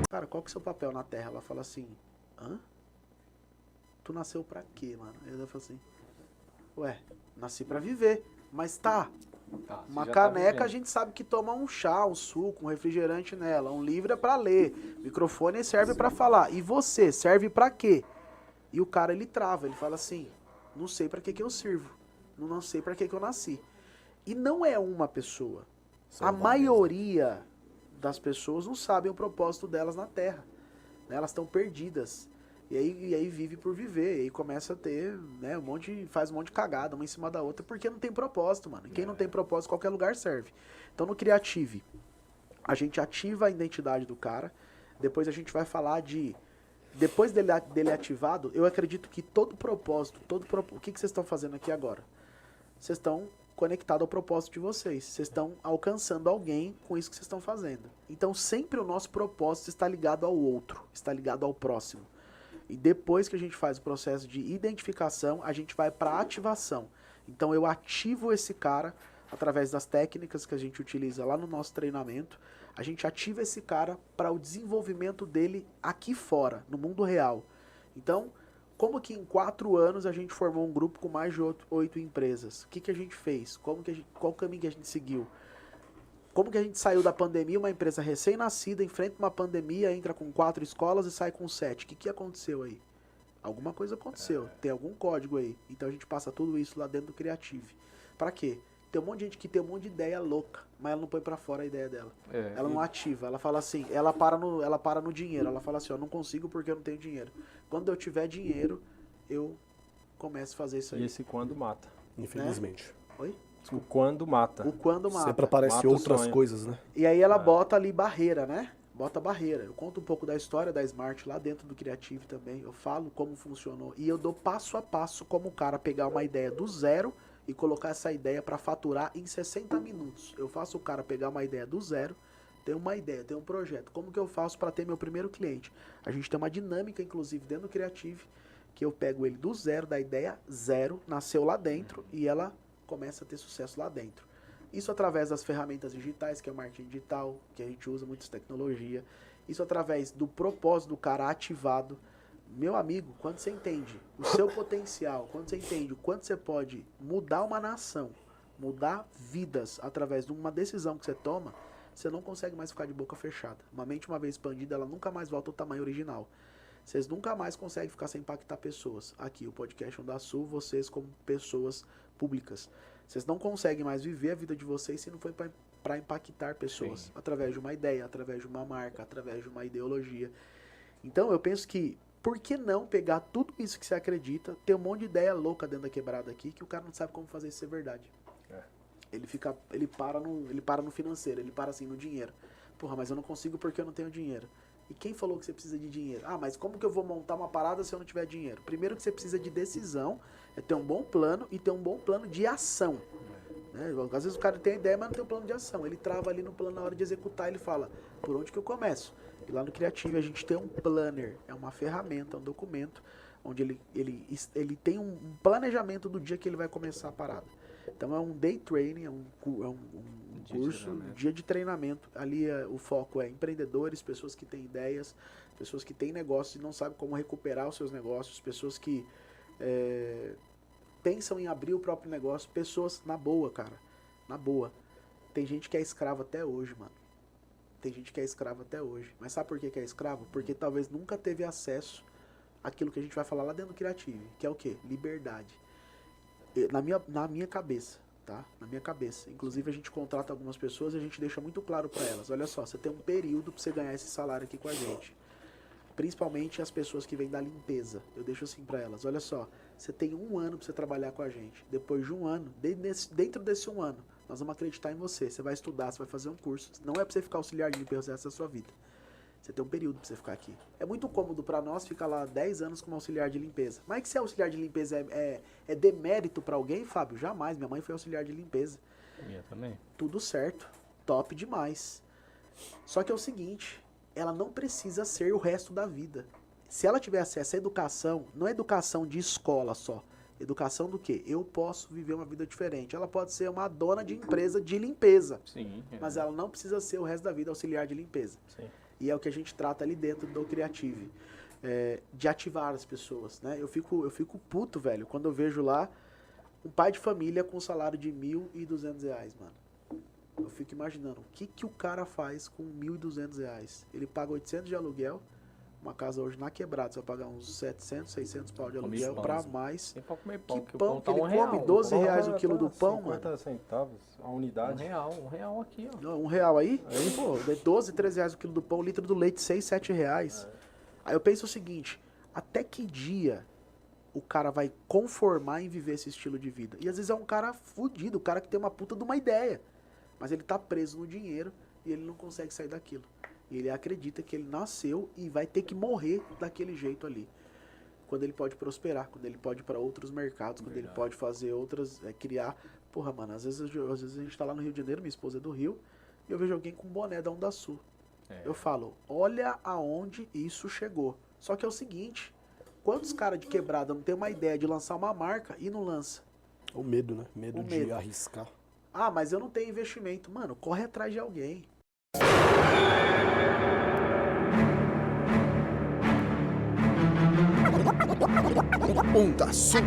Cara, qual que é o seu papel na Terra? Ela fala assim, hã? Tu nasceu pra quê, mano? Ela fala assim, ué, nasci pra viver, mas tá. Uma caneca a gente sabe que toma um chá, um suco, um refrigerante nela. Um livro é pra ler. Microfone serve pra falar. E você, serve pra quê? E o cara, ele trava, ele fala assim, não sei pra que eu sirvo. Não sei pra que eu nasci. E não é uma pessoa. A maioria das pessoas não sabem o propósito delas na Terra. Né? Elas estão perdidas. E aí vive por viver. E aí começa a ter, né, faz um monte de cagada uma em cima da outra, porque não tem propósito, mano. E quem não tem propósito, qualquer lugar serve. Então no Creative, a gente ativa a identidade do cara. Depois a gente vai falar de... Depois dele ativado, eu acredito que todo propósito, o que vocês estão fazendo aqui agora? Vocês estão conectados ao propósito de vocês. Vocês estão alcançando alguém com isso que vocês estão fazendo. Então sempre o nosso propósito está ligado ao outro, está ligado ao próximo. E depois que a gente faz o processo de identificação, a gente vai para ativação. Então eu ativo esse cara através das técnicas que a gente utiliza lá no nosso treinamento. A gente ativa esse cara para o desenvolvimento dele aqui fora, no mundo real. Então, como que em 4 anos a gente formou um grupo com mais de 8 empresas? O que a gente fez? Qual o caminho que a gente seguiu? Como que a gente saiu da pandemia, uma empresa recém-nascida, enfrenta uma pandemia, entra com 4 escolas e sai com 7? O que aconteceu aí? Alguma coisa aconteceu, tem algum código aí. Então a gente passa tudo isso lá dentro do Creative. Pra quê? Tem um monte de gente que tem um monte de ideia louca, mas ela não põe pra fora a ideia dela. Ela não ativa, ela fala assim, ela para no dinheiro, ela fala assim, ó, não consigo porque eu não tenho dinheiro. Quando eu tiver dinheiro, eu começo a fazer isso aí. E esse quando mata. Infelizmente. Né? Oi? O quando mata. O quando mata. Sempre aparecem outras coisas, né? E aí ela bota ali barreira, né? Bota barreira. Eu conto um pouco da história da Smart lá dentro do Creative também. Eu falo como funcionou. E eu dou passo a passo como o cara pegar uma ideia do zero e colocar essa ideia para faturar em 60 minutos. Eu faço o cara pegar uma ideia do zero, tem uma ideia, tem um projeto. Como que eu faço para ter meu primeiro cliente? A gente tem uma dinâmica, inclusive, dentro do Creative, que eu pego ele do zero, da ideia zero, nasceu lá dentro e ela começa a ter sucesso lá dentro. Isso através das ferramentas digitais, que é o marketing digital, que a gente usa muitas tecnologia. Isso através do propósito do cara ativado. Meu amigo, quando você entende o seu potencial, quando você entende o quanto você pode mudar uma nação, mudar vidas através de uma decisão que você toma, você não consegue mais ficar de boca fechada. Uma mente uma vez expandida, ela nunca mais volta ao tamanho original. Vocês nunca mais conseguem ficar sem impactar pessoas. Aqui, o podcast Onda Sul, vocês como pessoas públicas. Vocês não conseguem mais viver a vida de vocês se não for para impactar pessoas. Sim. Através de uma ideia, através de uma marca, através de uma ideologia. Então eu penso que, por que não pegar tudo isso que você acredita, ter um monte de ideia louca dentro da quebrada aqui, que o cara não sabe como fazer isso ser verdade. Ele para no financeiro, ele para assim no dinheiro. Porra, mas eu não consigo porque eu não tenho dinheiro. E quem falou que você precisa de dinheiro? Ah, mas como que eu vou montar uma parada se eu não tiver dinheiro? Primeiro que você precisa de decisão, é ter um bom plano e ter um bom plano de ação. Né? Às vezes o cara tem a ideia, mas não tem um plano de ação. Ele trava ali no plano na hora de executar, ele fala, por onde que eu começo? E lá no Creative a gente tem um planner, é uma ferramenta, um documento, onde ele tem um planejamento do dia que ele vai começar a parada. Então é um day training, é um curso, um dia de treinamento. Ali o foco é empreendedores, pessoas que têm ideias, pessoas que têm negócios e não sabem como recuperar os seus negócios, pessoas que pensam em abrir o próprio negócio, pessoas na boa, cara, na boa. Tem gente que é escravo até hoje, mano. Tem gente que é escravo até hoje. Mas sabe por que é escravo? Porque talvez nunca teve acesso àquilo que a gente vai falar lá dentro do Creative, que é o quê? Liberdade. Na minha cabeça, tá? Na minha cabeça. Inclusive a gente contrata algumas pessoas e a gente deixa muito claro para elas. Olha só, você tem um período para você ganhar esse salário aqui com a gente. Principalmente as pessoas que vêm da limpeza. Eu deixo assim para elas. Olha só, você tem 1 ano para você trabalhar com a gente. Depois de 1 ano, dentro desse 1 ano, nós vamos acreditar em você. Você vai estudar, você vai fazer um curso. Não é para você ficar auxiliar de limpeza o resto da sua vida. Você tem um período para você ficar aqui. É muito cômodo para nós ficar lá 10 anos como auxiliar de limpeza. Mas que ser auxiliar de limpeza é demérito para alguém, Fábio? Jamais. Minha mãe foi auxiliar de limpeza. Minha também. Tudo certo. Top demais. Só que é o seguinte, ela não precisa ser o resto da vida. Se ela tiver acesso à educação, não é educação de escola só. Educação do quê? Eu posso viver uma vida diferente. Ela pode ser uma dona de empresa de limpeza, Sim. mas ela não precisa ser o resto da vida auxiliar de limpeza. Sim. E é o que a gente trata ali dentro do Creative. De ativar as pessoas, né? Eu fico puto, velho, quando eu vejo lá um pai de família com um salário de R$1.200, mano. Eu fico imaginando, o que o cara faz com R$1.200? Ele paga 800 de aluguel, uma casa hoje na quebrada, você vai pagar uns 700, 600 pau de aluguel pra mais. Tem pra comer pão, Que pão que tá ele come? R$12 o quilo do pão, 50 mano. centavos a unidade. R$1 aqui, ó. Não, R$1 aí? Pô, é 12, R$13 o quilo do pão, o litro do leite, 6, 7 reais. Aí eu penso o seguinte, até que dia o cara vai conformar em viver esse estilo de vida? E às vezes é um cara fudido, o cara que tem uma puta de uma ideia, mas ele tá preso no dinheiro e ele não consegue sair daquilo. E ele acredita que ele nasceu e vai ter que morrer daquele jeito ali. Quando ele pode prosperar, quando ele pode ir para outros mercados, quando ele pode fazer outras, criar... Porra, mano, às vezes a gente tá lá no Rio de Janeiro, minha esposa é do Rio, e eu vejo alguém com boné da Onda Sul. Eu falo, olha aonde isso chegou. Só que é o seguinte, quantos caras de quebrada não tem uma ideia de lançar uma marca e não lança? O medo, né? Medo O de medo. arriscar. Ah, mas eu não tenho investimento. Mano, corre atrás de alguém. Onda Sul.